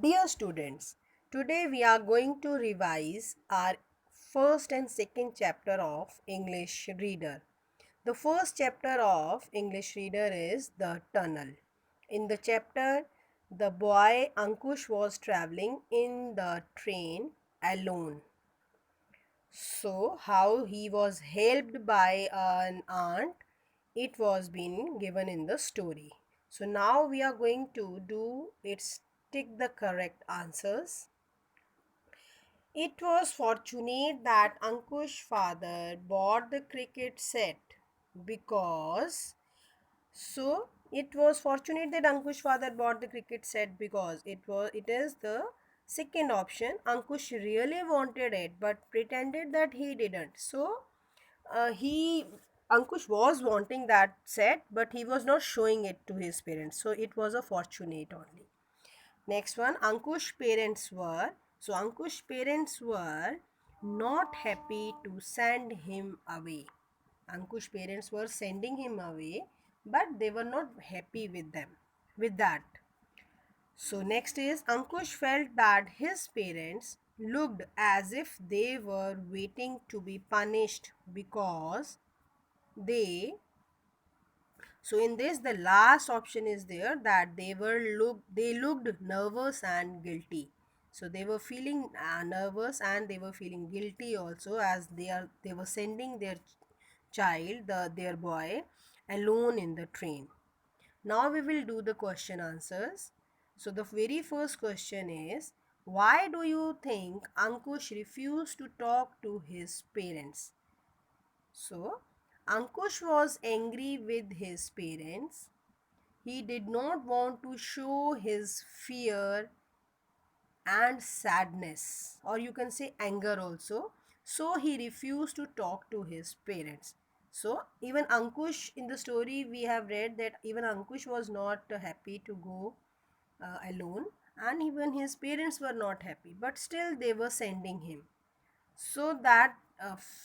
Dear students, today we are going to revise our first and second chapter of English Reader. The first chapter of English Reader is The Tunnel. In the chapter, the boy Ankush was traveling in the train alone. So, how he was helped by an aunt, it was being given in the story. So, now we are going to do it's tick the correct answers. It was fortunate that Ankush's father bought the cricket set because it was fortunate that Ankush father bought the cricket set because it is the second option. Ankush really wanted it but pretended that he didn't. He Ankush was wanting that set but he was not showing it to his parents. So it was a fortunate only. Next one, Ankush parents were not happy to send him away. Ankush parents were sending him away, but they were not happy with that. So next is Ankush felt that his parents looked as if they were waiting to be punished because they so in this the last option is there that they looked nervous and guilty. So they were feeling nervous and they were feeling guilty also as they were sending their child their boy alone in the train. Now we will do the question answers. So the very first question is, why do you think Ankush refused to talk to his parents? So Ankush was angry with his parents. He did not want to show his fear and sadness, or you can say anger also. So he refused to talk to his parents. So even Ankush, in the story we have read that even Ankush was not happy to go alone, and even his parents were not happy, but still they were sending him. So that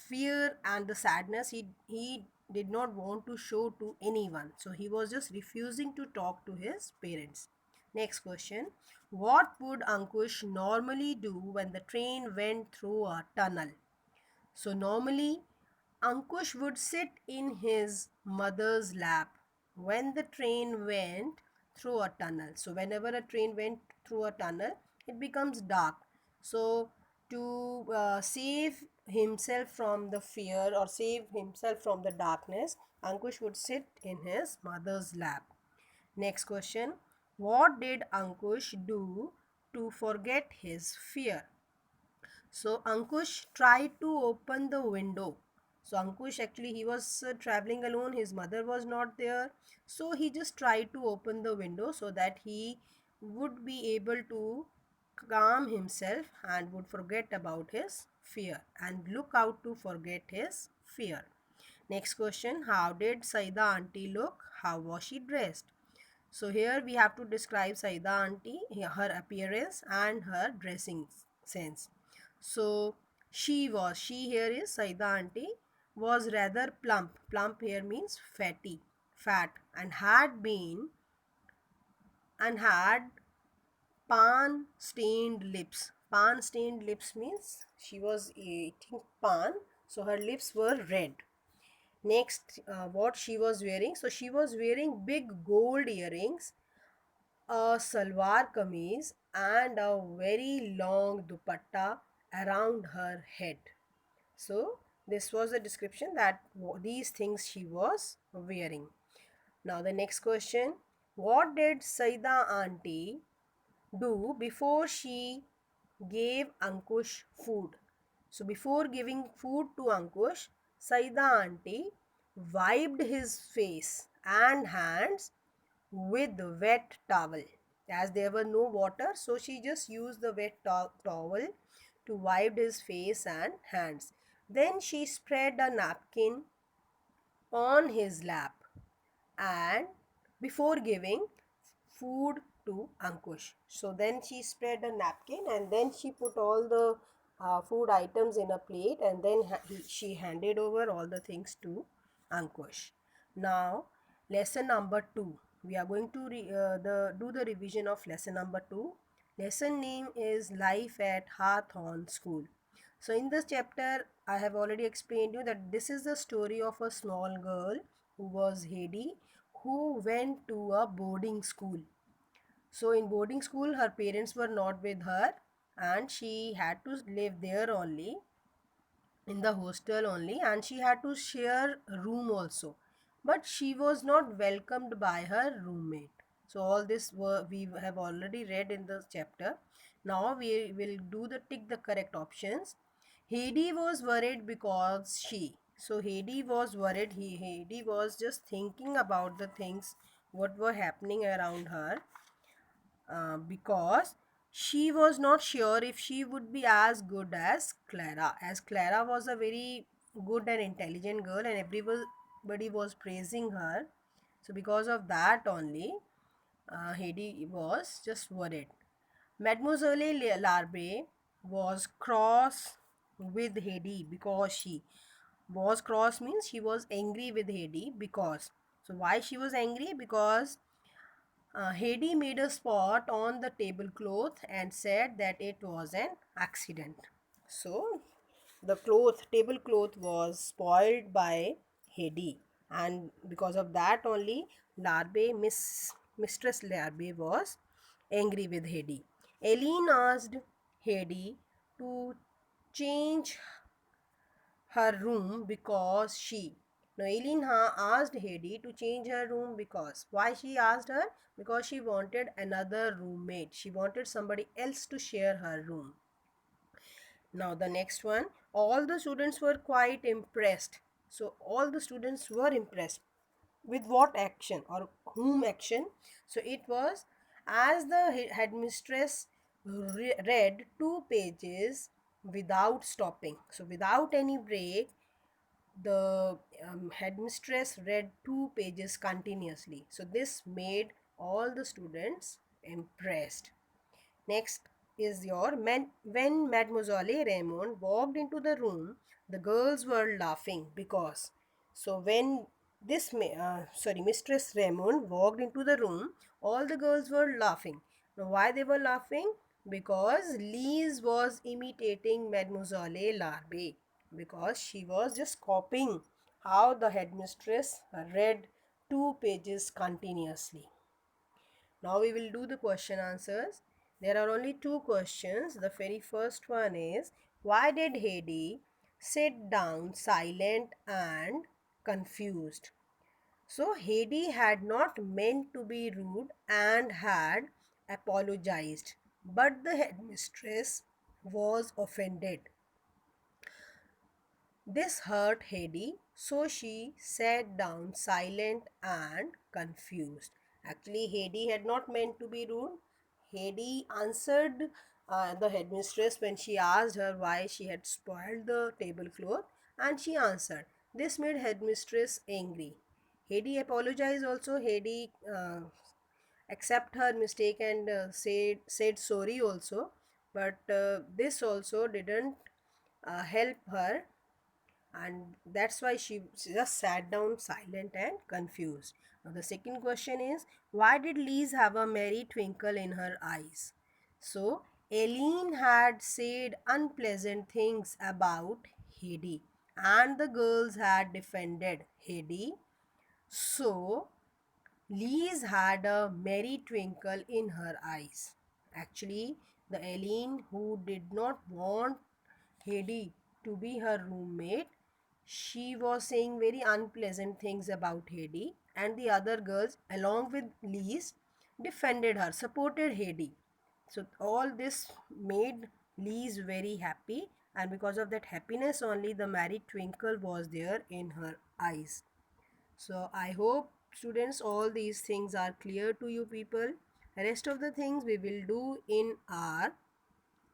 fear and the sadness he did not want to show to anyone, so he was just refusing to talk to his parents. Next question, what would Ankush normally do when the train went through a tunnel? So normally Ankush would sit in his mother's lap when the train went through a tunnel. So whenever a train went through a tunnel, it becomes dark. So to save himself from the fear or save himself from the darkness, Ankush would sit in his mother's lap. Next question, what did Ankush do to forget his fear? So Ankush tried to open the window. So Ankush actually he was traveling alone. His mother was not there. So he just tried to open the window so that he would be able to calm himself and would forget about his fear and look out to forget his fear. Next question, how did Saida auntie look? How was she dressed? So here we have to describe Saida auntie, her appearance and her dressing sense. So she here is Saida auntie was rather plump. Plump here means fat, and had pan stained lips. Pan stained lips means she was eating pan, so her lips were red. Next, what she was wearing? So she was wearing big gold earrings, a salwar kameez, and a very long dupatta around her head. So this was the description that these things she was wearing. Now the next question, what did Saida auntie do before she gave Ankush food? So before giving food to Ankush, Saida auntie wiped his face and hands with wet towel. As there were no water, so she just used the wet towel to wipe his face and hands. Then she spread a napkin on his lap and before giving food to Ankush. So then she spread a napkin and then she put all the food items in a plate and then she handed over all the things to Ankush. Now, lesson number 2. We are going to do the revision of lesson number 2. Lesson name is Life at Hawthorne School. So in this chapter, I have already explained you that this is the story of a small girl who was Heidi, who went to a boarding school. So in boarding school, her parents were not with her and she had to live there only, in the hostel only, and she had to share a room also, but she was not welcomed by her roommate. So all this we have already read in the chapter. Now we will do the tick the correct options. Heidi was worried because Heidi was worried. Heidi was just thinking about the things what were happening around her, because she was not sure if she would be as good as Clara. As Clara was a very good and intelligent girl, and everybody was praising her. So, because of that only, Heidi was just worried. Mademoiselle Larbe was cross with Heidi because she was cross means she was angry with Heidi because. So, why she was angry? Because Heidi made a spot on the tablecloth and said that it was an accident. So, the tablecloth was spoiled by Heidi, and because of that only, Mistress Larbe was angry with Heidi. Eileen asked Heidi to change her room because she. Now, Eileen asked Heidi to change her room because. Why she asked her? Because she wanted another roommate. She wanted somebody else to share her room. Now, the next one. All the students were quite impressed. So, all the students were impressed. With what action or whom action? So, it was as the headmistress read 2 pages without stopping. So, without any break, the headmistress read 2 pages continuously. So this made all the students impressed. Next is when Mademoiselle Raymond walked into the room, the girls were laughing because. So when Mistress Raymond walked into the room, all the girls were laughing. Now why they were laughing? Because Lise was imitating Mademoiselle Larbe, because she was just copying how the headmistress read 2 pages continuously. Now we will do the question answers. There are only 2 questions. The very first one is, why did Heidi sit down silent and confused? So Heidi had not meant to be rude and had apologized, but the headmistress was offended. This hurt Heidi, so she sat down silent and confused. Actually, Heidi had not meant to be rude. Heidi answered the headmistress when she asked her why she had spoiled the tablecloth, and she answered. This made headmistress angry. Heidi apologized also. Heidi accept her mistake and said sorry also, but this also didn't help her, and that's why she just sat down silent and confused. Now the second question is, why did Lise have a merry twinkle in her eyes? So Eileen had said unpleasant things about Heidi, and the girls had defended Heidi. So Lise had a merry twinkle in her eyes. Actually, the Eileen who did not want Heidi to be her roommate, she was saying very unpleasant things about Heidi, and the other girls, along with Lise, defended her, supported Heidi. So all this made Lise very happy, and because of that happiness only, the merry twinkle was there in her eyes. So I hope students all these things are clear to you people. Rest of the things we will do in our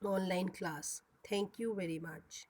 online class. Thank you very much.